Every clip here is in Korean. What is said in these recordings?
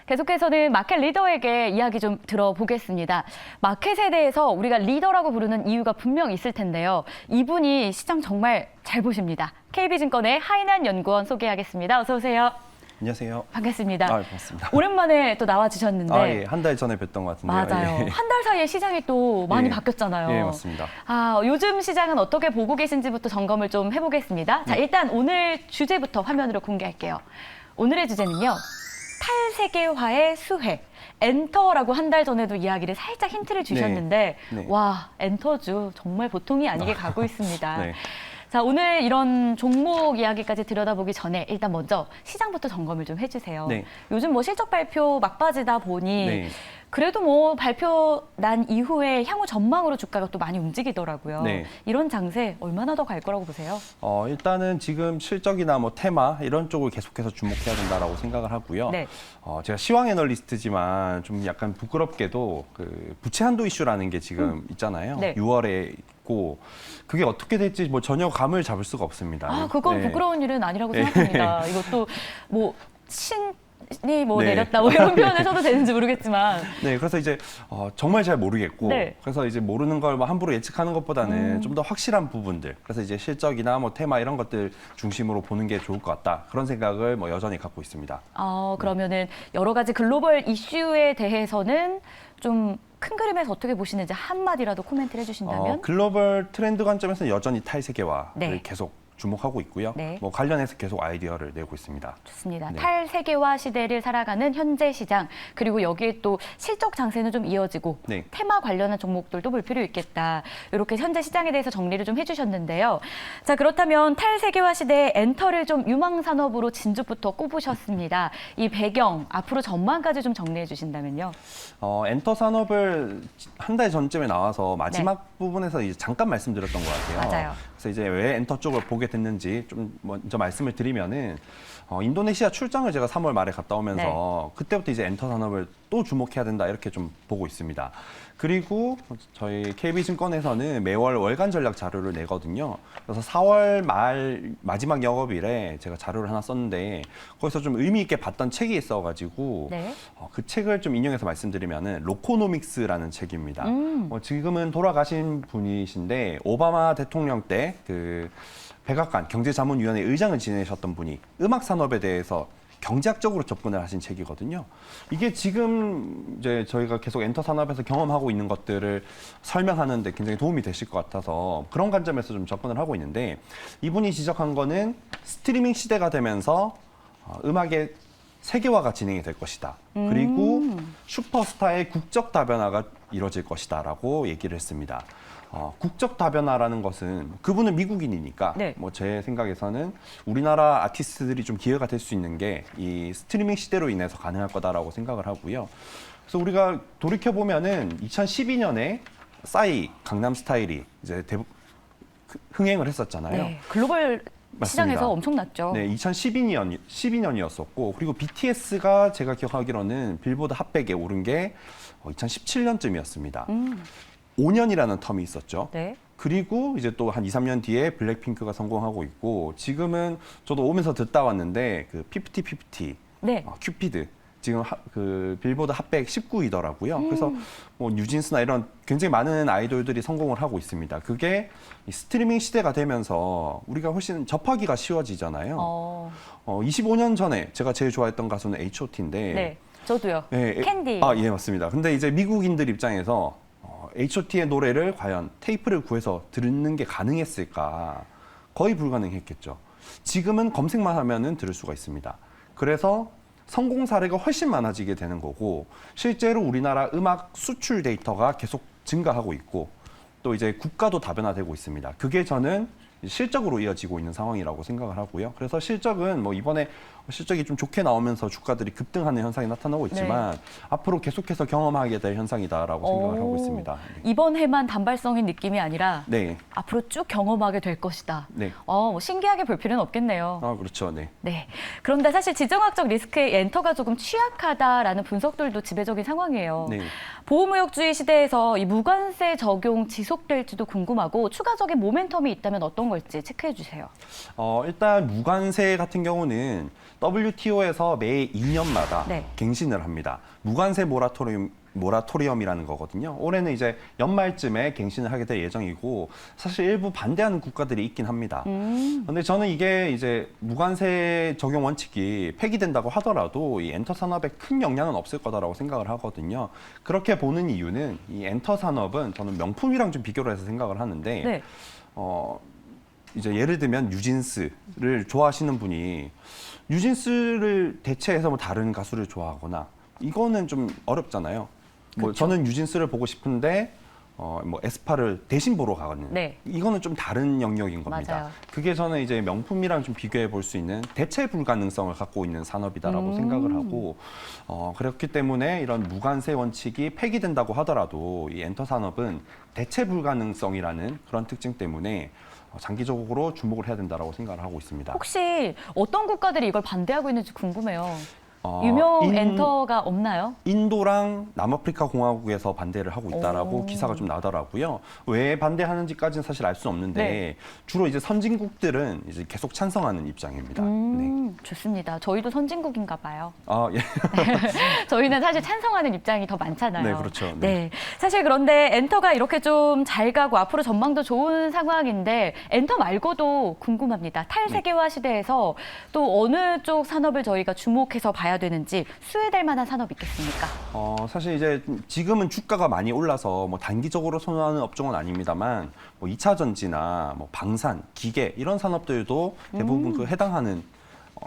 계속해서는 마켓 리더에게 이야기 좀 들어보겠습니다. 마켓에 대해서 우리가 리더라고 부르는 이유가 분명 있을 텐데요. 이분이 시장 정말 잘 보십니다. KB증권의 하인한 연구원 소개하겠습니다. 어서 오세요. 안녕하세요. 반갑습니다. 반갑습니다. 오랜만에 또 나와주셨는데. 예. 한 달 전에 뵀던 것 같은데요. 맞아요. 예. 한 달 사이에 시장이 또 많이 바뀌었잖아요. 예, 맞습니다. 요즘 시장은 어떻게 보고 계신지부터 점검을 좀 해보겠습니다. 자, 일단 오늘 주제부터 화면으로 공개할게요. 오늘의 주제는요. 탈세계화의 수혜. 엔터라고 한 달 전에도 이야기를 살짝 힌트를 주셨는데 네. 와, 엔터주 정말 보통이 아니게 가고 있습니다. 네. 자, 오늘 이런 종목 이야기까지 들여다보기 전에 일단 먼저 시장부터 점검을 좀 해주세요. 네. 요즘 뭐 실적 발표 막바지다 보니 네. 그래도 뭐 발표 난 이후에 향후 전망으로 주가가 또 많이 움직이더라고요. 네. 이런 장세 얼마나 더 갈 거라고 보세요? 일단은 지금 실적이나 뭐 테마 이런 쪽을 계속해서 주목해야 된다라고 생각을 하고요. 네. 제가 시황 애널리스트지만 좀 약간 부끄럽게도 그 부채 한도 이슈라는 게 지금 있잖아요. 네. 6월에 있고 그게 어떻게 될지 뭐 전혀 감을 잡을 수가 없습니다. 그건 네. 부끄러운 일은 아니라고 생각합니다. 이것도 뭐 신이 뭐 네. 내렸다 뭐 이런 표현을 써도 되는지 모르겠지만 네, 그래서 이제 정말 잘 모르겠고, 네. 그래서 이제 모르는 걸 뭐 함부로 예측하는 것보다는 좀 더 확실한 부분들, 그래서 이제 실적이나 뭐 테마 이런 것들 중심으로 보는 게 좋을 것 같다 그런 생각을 뭐 여전히 갖고 있습니다. 그러면은 여러 가지 글로벌 이슈에 대해서는 좀 큰 그림에서 어떻게 보시는지 한마디라도 코멘트를 해주신다면? 글로벌 트렌드 관점에서 여전히 탈세계화를 네. 계속 주목하고 있고요. 네. 뭐 관련해서 계속 아이디어를 내고 있습니다. 좋습니다. 네. 탈세계화 시대를 살아가는 현재 시장, 그리고 여기에 또 실적 장세는 좀 이어지고 네. 테마 관련한 종목들도 볼 필요 있겠다. 이렇게 현재 시장에 대해서 정리를 좀 해주셨는데요. 자, 그렇다면 탈세계화 시대에 엔터를 좀 유망 산업으로 진주부터 꼽으셨습니다. 이 배경, 앞으로 전망까지 좀 정리해 주신다면요. 엔터 산업을 한 달 전쯤에 나와서 마지막 부분에서 이제 잠깐 말씀드렸던 것 같아요. 맞아요. 그래서 이제 왜 엔터 쪽을 보게 됐는지 좀 먼저 말씀을 드리면은 인도네시아 출장을 제가 3월 말에 갔다 오면서 그때부터 이제 엔터 산업을 또 주목해야 된다 이렇게 좀 보고 있습니다. 그리고 저희 KB증권에서는 매월 월간 전략 자료를 내거든요. 그래서 4월 말 마지막 영업일에 제가 자료를 하나 썼는데 거기서 좀 의미 있게 봤던 책이 있어가지고 네. 그 책을 좀 인용해서 말씀드리면은 로코노믹스라는 책입니다. 지금은 돌아가신 분이신데 오바마 대통령 때 그 백악관 경제자문위원회 의장을 지내셨던 분이 음악 산업에 대해서 경제학적으로 접근을 하신 책이거든요. 이게 지금 이제 저희가 계속 엔터 산업에서 경험하고 있는 것들을 설명하는 데 굉장히 도움이 되실 것 같아서 그런 관점에서 좀 접근을 하고 있는데 이분이 지적한 거는 스트리밍 시대가 되면서 음악의 세계화가 진행이 될 것이다. 그리고 슈퍼스타의 국적 다변화가 이뤄질 것이다라고 얘기를 했습니다. 국적 다변화라는 것은 그분은 미국인이니까 네. 뭐 제 생각에서는 우리나라 아티스트들이 좀 기회가 될 수 있는 게 이 스트리밍 시대로 인해서 가능할 거다라고 생각을 하고요. 그래서 우리가 돌이켜 보면은 2012년에 싸이 강남 스타일이 이제 흥행을 했었잖아요. 네. 글로벌 맞습니다. 시장에서 엄청났죠. 네, 2012년이었었고 그리고 BTS가 제가 기억하기로는 빌보드 핫백에 오른 게 2017년쯤이었습니다. 5년이라는 텀이 있었죠. 네. 그리고 이제 또 한 2, 3년 뒤에 블랙핑크가 성공하고 있고 지금은 저도 오면서 듣다 왔는데 그 피프티 네. 큐피드 지금 그 빌보드 핫백 19위더라고요. 그래서 뭐 뉴진스나 이런 굉장히 많은 아이돌들이 성공을 하고 있습니다. 그게 이 스트리밍 시대가 되면서 우리가 훨씬 접하기가 쉬워지잖아요. 25년 전에 제가 제일 좋아했던 가수는 H.O.T인데 네. 저도요. 네, 캔디. 예, 맞습니다. 근데 이제 미국인들 입장에서 H.O.T의 노래를 과연 테이프를 구해서 듣는 게 가능했을까? 거의 불가능했겠죠. 지금은 검색만 하면은 들을 수가 있습니다. 그래서 성공 사례가 훨씬 많아지게 되는 거고 실제로 우리나라 음악 수출 데이터가 계속 증가하고 있고 또 이제 국가도 다변화되고 있습니다. 그게 저는 실적으로 이어지고 있는 상황이라고 생각을 하고요. 그래서 실적은 뭐 이번에 실적이 좀 좋게 나오면서 주가들이 급등하는 현상이 나타나고 있지만 앞으로 계속해서 경험하게 될 현상이다라고 생각을 하고 있습니다. 네. 이번 해만 단발성인 느낌이 아니라 네. 앞으로 쭉 경험하게 될 것이다. 네. 뭐 신기하게 볼 필요는 없겠네요. 그렇죠. 네. 네. 그런데 사실 지정학적 리스크에 엔터가 조금 취약하다라는 분석들도 지배적인 상황이에요. 네. 보호무역주의 시대에서 이 무관세 적용 지속될지도 궁금하고 추가적인 모멘텀이 있다면 어떤 걸지 체크해 주세요. 일단 무관세 같은 경우는 WTO에서 매 2년마다 네. 갱신을 합니다. 무관세 모라토리엄이라는 거거든요. 올해는 이제 연말쯤에 갱신을 하게 될 예정이고 사실 일부 반대하는 국가들이 있긴 합니다. 근데 저는 이게 이제 무관세 적용 원칙이 폐기된다고 하더라도 이 엔터 산업에 큰 영향은 없을 거다라고 생각을 하거든요. 그렇게 보는 이유는 이 엔터 산업은 저는 명품이랑 좀 비교를 해서 생각을 하는데 네. 이제 예를 들면 뉴진스를 좋아하시는 분이 뉴진스를 대체해서 뭐 다른 가수를 좋아하거나 이거는 좀 어렵잖아요. 뭐 그쵸. 저는 뉴진스를 보고 싶은데 뭐 에스파를 대신 보러 가거든요. 네. 이거는 좀 다른 영역인 겁니다. 맞아요. 그게 저는 이제 명품이랑 좀 비교해 볼 수 있는 대체 불가능성을 갖고 있는 산업이다라고 생각을 하고 그렇기 때문에 이런 무관세 원칙이 폐기된다고 하더라도 이 엔터 산업은 대체 불가능성이라는 그런 특징 때문에 장기적으로 주목을 해야 된다라고 생각을 하고 있습니다. 혹시 어떤 국가들이 이걸 반대하고 있는지 궁금해요. 유명 엔터가 없나요? 인도랑 남아프리카 공화국에서 반대를 하고 있다라고 오. 기사가 좀 나더라고요. 왜 반대하는지까지는 사실 알 수 없는데 네. 주로 이제 선진국들은 이제 계속 찬성하는 입장입니다. 네. 좋습니다. 저희도 선진국인가 봐요. 예. 저희는 사실 찬성하는 입장이 더 많잖아요. 네, 그렇죠. 네. 네. 사실 그런데 엔터가 이렇게 좀 잘 가고 앞으로 전망도 좋은 상황인데 엔터 말고도 궁금합니다. 탈세계화 시대에서 또 어느 쪽 산업을 저희가 주목해서 봐야 되는지 수혜될 만한 산업 있겠습니까? 사실 이제 지금은 주가가 많이 올라서 뭐 단기적으로 선호하는 업종은 아닙니다만 뭐 2차 전지나 뭐 방산, 기계 이런 산업들도 대부분 그 해당하는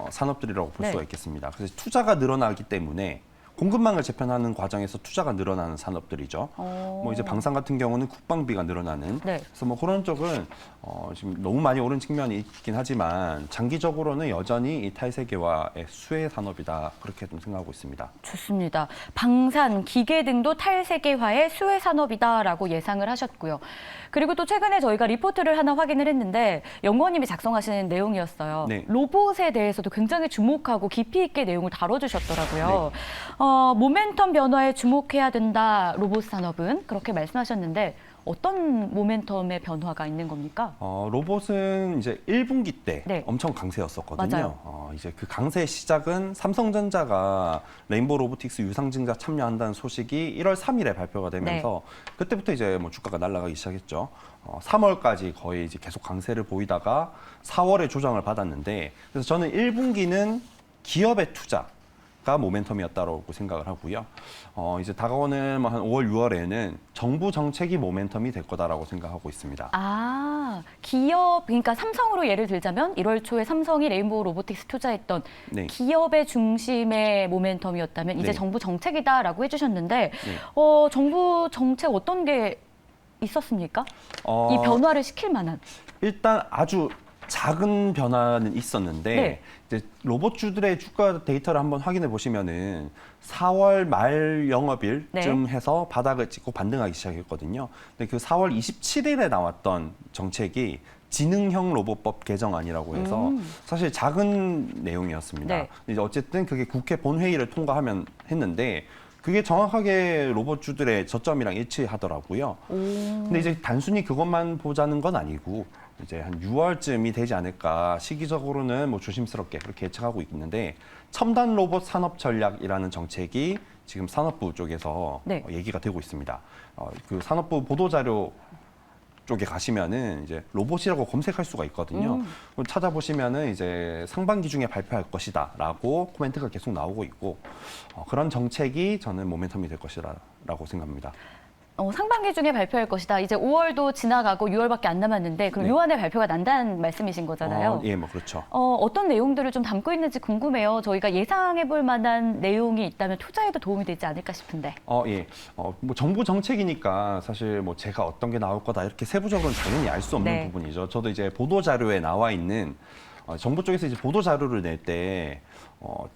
산업들이라고 볼 네. 수가 있겠습니다. 그래서 투자가 늘어나기 때문에 공급망을 재편하는 과정에서 투자가 늘어나는 산업들이죠. 뭐 이제 방산 같은 경우는 국방비가 늘어나는. 네. 그래서 뭐 그런 쪽은 지금 너무 많이 오른 측면이 있긴 하지만 장기적으로는 여전히 이 탈세계화의 수혜 산업이다 그렇게 좀 생각하고 있습니다. 좋습니다. 방산, 기계 등도 탈세계화의 수혜 산업이다라고 예상을 하셨고요. 그리고 또 최근에 저희가 리포트를 하나 확인을 했는데 연구원님이 작성하신 내용이었어요. 네. 로봇에 대해서도 굉장히 주목하고 깊이 있게 내용을 다뤄주셨더라고요. 모멘텀 변화에 주목해야 된다, 로봇 산업은 그렇게 말씀하셨는데 어떤 모멘텀의 변화가 있는 겁니까? 로봇은 이제 1분기 때 네. 엄청 강세였었거든요. 맞아요. 이제 그 강세의 시작은 삼성전자가 레인보우 로보틱스 유상증자 참여한다는 소식이 1월 3일에 발표가 되면서 그때부터 이제 뭐 주가가 날아가기 시작했죠. 3월까지 거의 이제 계속 강세를 보이다가 4월에 조정을 받았는데 그래서 저는 1분기는 기업의 투자 가 모멘텀이었다고 생각을 하고요. 이제 다가오는 뭐 한 5월, 6월에는 정부 정책이 모멘텀이 될 거다라고 생각하고 있습니다. 기업, 그러니까 삼성으로 예를 들자면 1월 초에 삼성이 레인보우 로보틱스 투자했던 네. 기업의 중심의 모멘텀이었다면 이제 네. 정부 정책이다라고 해주셨는데 네. 정부 정책 어떤 게 있었습니까? 어, 이 변화를 시킬 만한. 일단 아주 작은 변화는 있었는데 네. 이제 로봇주들의 주가 데이터를 한번 확인해 보시면은 4월 말 영업일쯤 네. 해서 바닥을 찍고 반등하기 시작했거든요. 근데 그 4월 27일에 나왔던 정책이 지능형 로봇법 개정안이라고 해서 사실 작은 내용이었습니다. 네. 이제 어쨌든 그게 국회 본회의를 통과하면 했는데 그게 정확하게 로봇주들의 저점이랑 일치하더라고요. 근데 이제 단순히 그것만 보자는 건 아니고 이제 한 6월쯤이 되지 않을까 시기적으로는 뭐 조심스럽게 그렇게 예측하고 있는데 첨단 로봇 산업 전략이라는 정책이 지금 산업부 쪽에서 네. 얘기가 되고 있습니다. 그 산업부 보도자료 쪽에 가시면은 이제 로봇이라고 검색할 수가 있거든요. 찾아보시면은 이제 상반기 중에 발표할 것이다라고 코멘트가 계속 나오고 있고 그런 정책이 저는 모멘텀이 될 것이라고 생각합니다. 상반기 중에 발표할 것이다. 이제 5월도 지나가고 6월밖에 안 남았는데 그럼 네. 요 안에 발표가 난다는 말씀이신 거잖아요. 예, 뭐 그렇죠. 어떤 내용들을 좀 담고 있는지 궁금해요. 저희가 예상해 볼 만한 내용이 있다면 투자에도 도움이 되지 않을까 싶은데. 예. 뭐 정부 정책이니까 사실 뭐 제가 어떤 게 나올 거다 이렇게 세부적으로는 당연히 알 수 없는 네. 부분이죠. 저도 이제 보도 자료에 나와 있는 정부 쪽에서 이제 보도 자료를 낼 때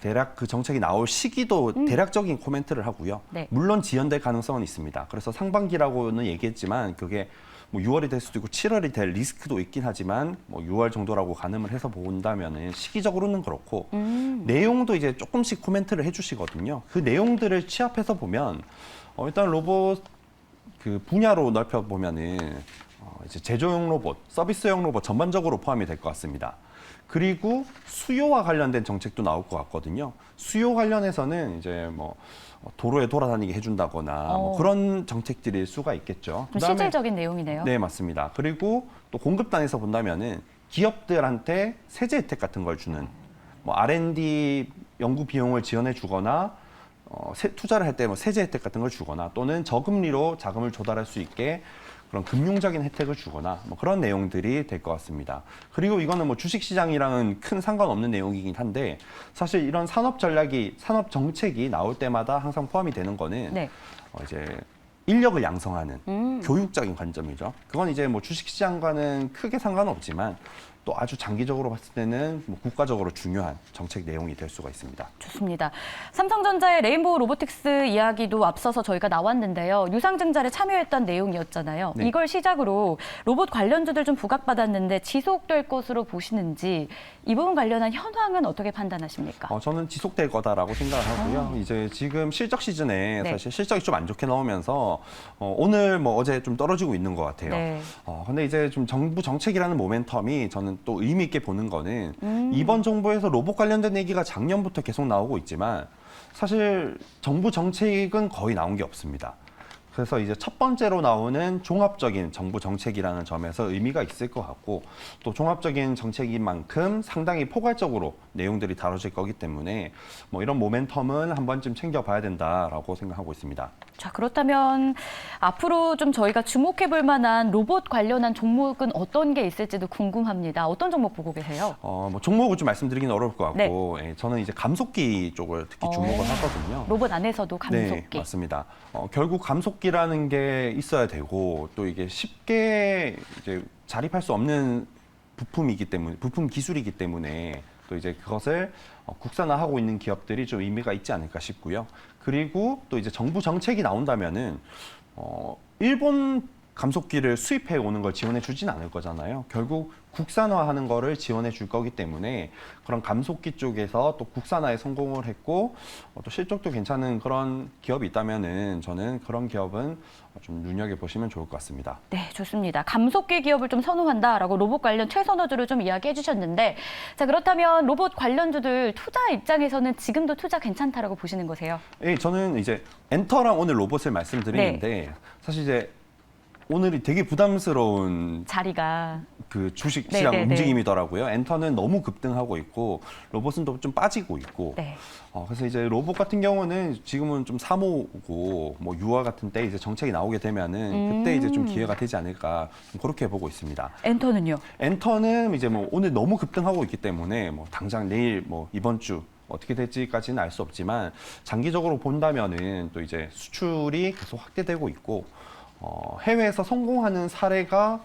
대략 그 정책이 나올 시기도 대략적인 코멘트를 하고요. 네. 물론 지연될 가능성은 있습니다. 그래서 상반기라고는 얘기했지만 그게 뭐 6월이 될 수도 있고 7월이 될 리스크도 있긴 하지만 뭐 6월 정도라고 가늠을 해서 본다면은 시기적으로는 그렇고 내용도 이제 조금씩 코멘트를 해주시거든요. 그 내용들을 취합해서 보면 일단 로봇 그 분야로 넓혀 보면은 이제 제조용 로봇, 서비스용 로봇 전반적으로 포함이 될 것 같습니다. 그리고 수요와 관련된 정책도 나올 것 같거든요. 수요 관련해서는 이제 뭐 도로에 돌아다니게 해준다거나 뭐 그런 정책들일 수가 있겠죠. 좀 실질적인 내용이네요. 네, 맞습니다. 그리고 또 공급단에서 본다면은 기업들한테 세제 혜택 같은 걸 주는 뭐 R&D 연구 비용을 지원해 주거나 투자를 할 때 뭐 세제 혜택 같은 걸 주거나 또는 저금리로 자금을 조달할 수 있게 그런 금융적인 혜택을 주거나 뭐 그런 내용들이 될 것 같습니다. 그리고 이거는 뭐 주식시장이랑은 큰 상관없는 내용이긴 한데 사실 이런 산업 전략이 산업 정책이 나올 때마다 항상 포함이 되는 거는 네. 이제 인력을 양성하는 교육적인 관점이죠. 그건 이제 뭐 주식시장과는 크게 상관없지만 또 아주 장기적으로 봤을 때는 뭐 국가적으로 중요한 정책 내용이 될 수가 있습니다. 좋습니다. 삼성전자의 레인보우 로보틱스 이야기도 앞서서 저희가 나왔는데요. 유상증자에 참여했던 내용이었잖아요. 네. 이걸 시작으로 로봇 관련주들 좀 부각받았는데 지속될 것으로 보시는지 이 부분 관련한 현황은 어떻게 판단하십니까? 저는 지속될 거다라고 생각을 하고요. 이제 지금 실적 시즌에 네. 사실 실적이 좀 안 좋게 나오면서 오늘 뭐 어제 좀 떨어지고 있는 것 같아요. 네. 근데 이제 좀 정부 정책이라는 모멘텀이 저는 또 의미 있게 보는 거는 이번 정부에서 로봇 관련된 얘기가 작년부터 계속 나오고 있지만 사실 정부 정책은 거의 나온 게 없습니다. 그래서 이제 첫 번째로 나오는 종합적인 정부 정책이라는 점에서 의미가 있을 것 같고 또 종합적인 정책인 만큼 상당히 포괄적으로 내용들이 다뤄질 거기 때문에 뭐 이런 모멘텀은 한 번쯤 챙겨봐야 된다라고 생각하고 있습니다. 자, 그렇다면 앞으로 좀 저희가 주목해 볼 만한 로봇 관련한 종목은 어떤 게 있을지도 궁금합니다. 어떤 종목 보고 계세요? 뭐 종목을 좀 말씀드리기는 어려울 것 같고 예, 저는 이제 감속기 쪽을 특히 주목을 하거든요. 로봇 안에서도 감속기. 네, 맞습니다. 결국 감속기라는 게 있어야 되고 또 이게 쉽게 이제 자립할 수 없는 부품이기 때문에 부품 기술이기 때문에 또 이제 그것을 국산화하고 있는 기업들이 좀 의미가 있지 않을까 싶고요. 그리고 또 이제 정부 정책이 나온다면은 일본 감속기를 수입해 오는 걸 지원해 주진 않을 거잖아요. 결국 국산화하는 거를 지원해 줄 거기 때문에 그런 감속기 쪽에서 또 국산화에 성공을 했고 또 실적도 괜찮은 그런 기업이 있다면은 저는 그런 기업은 좀 눈여겨보시면 좋을 것 같습니다. 네, 좋습니다. 감속기 기업을 좀 선호한다라고 로봇 관련 최선호주를 좀 이야기해 주셨는데 자, 그렇다면 로봇 관련주들 투자 입장에서는 지금도 투자 괜찮다라고 보시는 거세요? 예, 저는 이제 엔터랑 오늘 로봇을 말씀드리는데 사실 이제 오늘이 되게 부담스러운 자리가 그 주식 시장 네네네. 움직임이더라고요. 엔터는 너무 급등하고 있고 로봇은 또 좀 빠지고 있고. 네. 그래서 이제 로봇 같은 경우는 지금은 좀 사모고 뭐 유아 같은 때 이제 정책이 나오게 되면은 그때 이제 좀 기회가 되지 않을까 좀 그렇게 보고 있습니다. 엔터는요? 엔터는 이제 뭐 오늘 너무 급등하고 있기 때문에 뭐 당장 내일 뭐 이번 주 어떻게 될지까지는 알 수 없지만 장기적으로 본다면은 또 이제 수출이 계속 확대되고 있고 해외에서 성공하는 사례가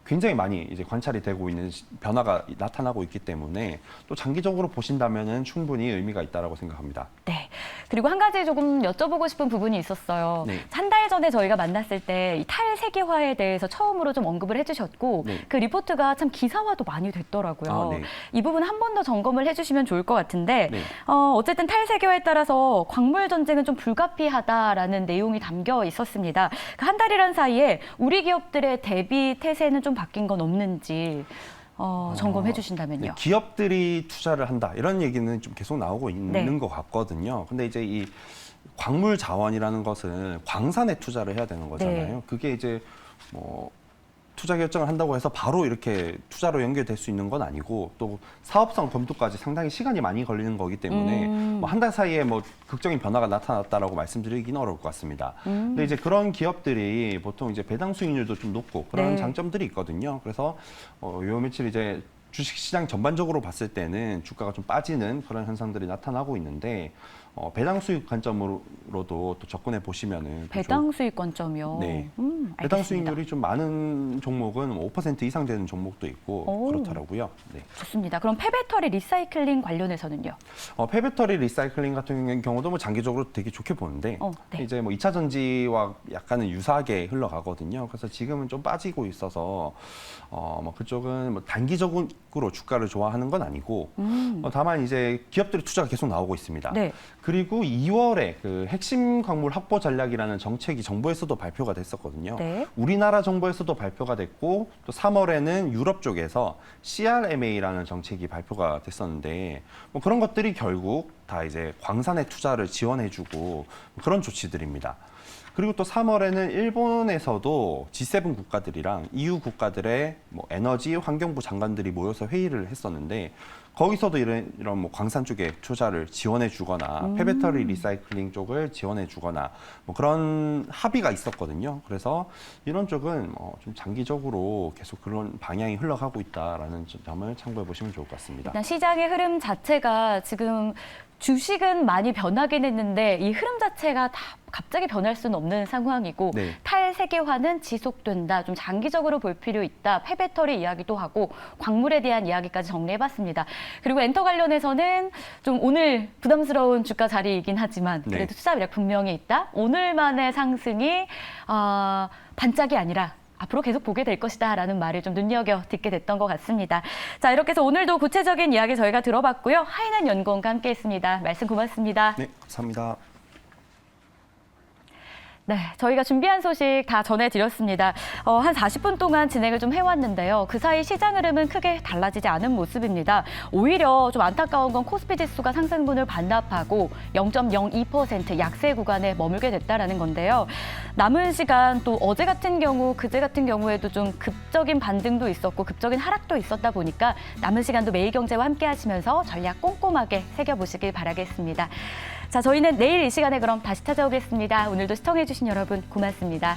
굉장히 많이 이제 관찰이 되고 있는 변화가 나타나고 있기 때문에 또 장기적으로 보신다면은 충분히 의미가 있다라고 생각합니다. 네. 그리고 한 가지 조금 여쭤보고 싶은 부분이 있었어요. 네. 한 달 전에 저희가 만났을 때 이 탈세계화에 대해서 처음으로 좀 언급을 해주셨고 네. 그 리포트가 참 기사화도 많이 됐더라고요. 네. 이 부분 한 번 더 점검을 해주시면 좋을 것 같은데 네. 어쨌든 탈세계화에 따라서 광물 전쟁은 좀 불가피하다라는 내용이 담겨 있었습니다. 그 한 달이란 사이에 우리 기업들의 대비 태세는 좀 바뀐 건 없는지 점검해 주신다면요. 네, 기업들이 투자를 한다 이런 얘기는 좀 계속 나오고 있는 네. 것 같거든요. 근데 이제 이 광물 자원이라는 것은 광산에 투자를 해야 되는 거잖아요. 네. 그게 이제 뭐 투자 결정을 한다고 해서 바로 이렇게 투자로 연결될 수 있는 건 아니고 또 사업성 검토까지 상당히 시간이 많이 걸리는 거기 때문에 뭐 한 달 사이에 뭐 극적인 변화가 나타났다라고 말씀드리기는 어려울 것 같습니다. 근데 이제 그런 기업들이 보통 이제 배당 수익률도 좀 높고 그런 네. 장점들이 있거든요. 그래서 요 며칠 이제 주식시장 전반적으로 봤을 때는 주가가 좀 빠지는 그런 현상들이 나타나고 있는데 배당 수익 관점으로도 또 접근해 보시면은 배당 수익 관점이요. 네. 알겠습니다. 배당 수익률이 좀 많은 종목은 5% 이상 되는 종목도 있고 오. 그렇더라고요. 네. 좋습니다. 그럼 폐배터리 리사이클링 관련해서는요? 폐배터리 리사이클링 같은 경우도 뭐 장기적으로 되게 좋게 보는데 네. 이제 뭐 2차 전지와 약간은 유사하게 흘러가거든요. 그래서 지금은 좀 빠지고 있어서 뭐 그쪽은 뭐 단기적으로 주가를 좋아하는 건 아니고 다만 이제 기업들의 투자가 계속 나오고 있습니다. 네. 그리고 2월에 그 핵심 광물 확보 전략이라는 정책이 정부에서도 발표가 됐었거든요. 네. 우리나라 정부에서도 발표가 됐고 또 3월에는 유럽 쪽에서 CRMA라는 정책이 발표가 됐었는데 뭐 그런 것들이 결국 다 이제 광산에 투자를 지원해주고 그런 조치들입니다. 그리고 또 3월에는 일본에서도 G7 국가들이랑 EU 국가들의 뭐 에너지 환경부 장관들이 모여서 회의를 했었는데 거기서도 이런 뭐 광산 쪽에 투자를 지원해 주거나 폐배터리 리사이클링 쪽을 지원해 주거나 뭐 그런 합의가 있었거든요. 그래서 이런 쪽은 좀 장기적으로 계속 그런 방향이 흘러가고 있다라는 점을 참고해 보시면 좋을 것 같습니다. 일단 시장의 흐름 자체가 지금 주식은 많이 변하긴 했는데 이 흐름 자체가 다 갑자기 변할 수는 없는 상황이고 네. 탈세계화는 지속된다. 좀 장기적으로 볼 필요 있다. 폐배터리 이야기도 하고 광물에 대한 이야기까지 정리해봤습니다. 그리고 엔터 관련해서는 좀 오늘 부담스러운 주가 자리이긴 하지만 그래도 네. 투자 매력 분명히 있다. 오늘만의 상승이 반짝이 아니라 앞으로 계속 보게 될 것이다라는 말을 좀 눈여겨 듣게 됐던 것 같습니다. 자, 이렇게 해서 오늘도 구체적인 이야기 저희가 들어봤고요. 하이난 연구원과 함께했습니다. 말씀 고맙습니다. 네, 감사합니다. 네, 저희가 준비한 소식 다 전해드렸습니다. 한 40분 동안 진행을 좀 해왔는데요. 그 사이 시장 흐름은 크게 달라지지 않은 모습입니다. 오히려 좀 안타까운 건 코스피 지수가 상승분을 반납하고 0.02% 약세 구간에 머물게 됐다라는 건데요. 남은 시간 또 어제 같은 경우, 그제 같은 경우에도 좀 급적인 반등도 있었고 급적인 하락도 있었다 보니까 남은 시간도 매일경제와 함께 하시면서 전략 꼼꼼하게 새겨보시길 바라겠습니다. 자, 저희는 내일 이 시간에 그럼 다시 찾아오겠습니다. 오늘도 시청해주신 여러분 고맙습니다.